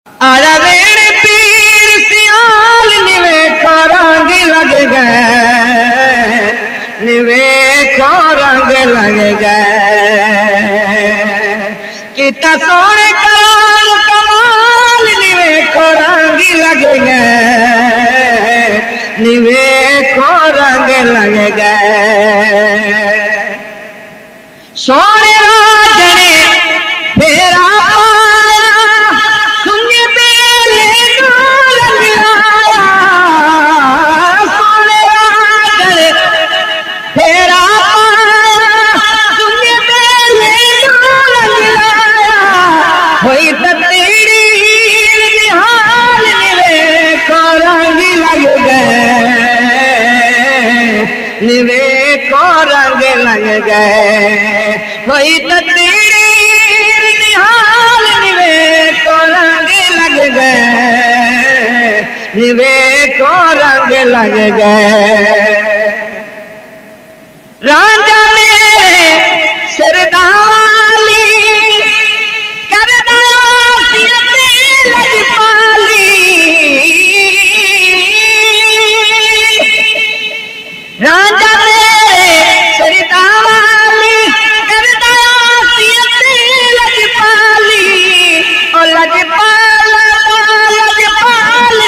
आया मेरे पीर सियाल निवे रंग लग गए, निवे रंग लग गए। कितना सोने काल कमाल निवे रंग लग गए, निवे रंग लग गए। सोने राजने फेरा होई तेरी निहाल निवे को रंग लग गए, निवे को रंग लग गए। होई तेरी निहाल निवे को रंग लग गए, निवे को रंग लग गए। राजा मेरे सरदाली राजा मेरे सरितावाली करदा लजपाली और लजपाल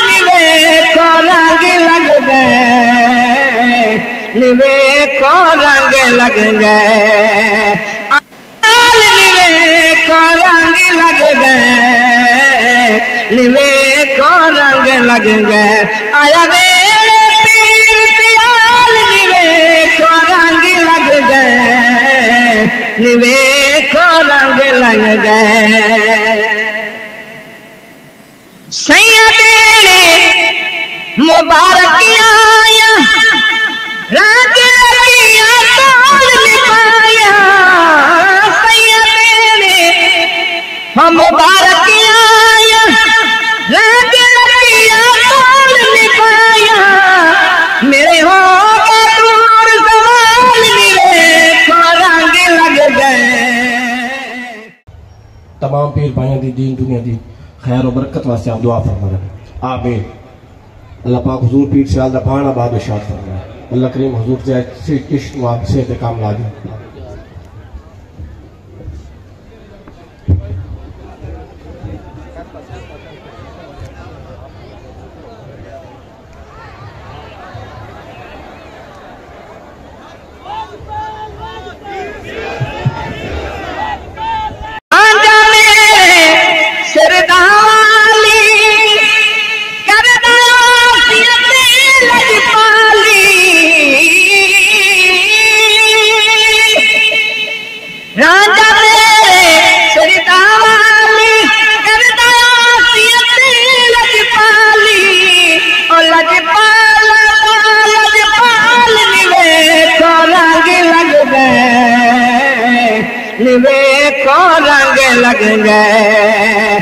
निवे को रंग लग गए, निवे को रंग लग गए। निवे को रंग लग गए, निवे को रंग लग गए। आया मेरे पीर सियाल निवे को रंग लग गए, निवे को रंग लग गए। सैया तेरे मुबारकिया रंग लगिया तोल निभाया, सैया तेरे हम मुबारकिया रंग लगिया तोल निभाया। मेरे हो दूर सवाल निवे को रंग लग गए। तमाम पीर भाइयों दी दीन दुनिया दी खैर और बरकत वास्ते आप दुआ फरमाना। आमीन। अल्लाह पाक हुजूर पीर से आल दफाना बाद इरशाद फरमाए। अल्लाह करीम हुजूर से इश्क मुहब्बत से काम ला दे। राजा मेरे सरितावाली करदा लजपाली और लजपाल निवे को रंग लग गए, निवे को रंग लग गए।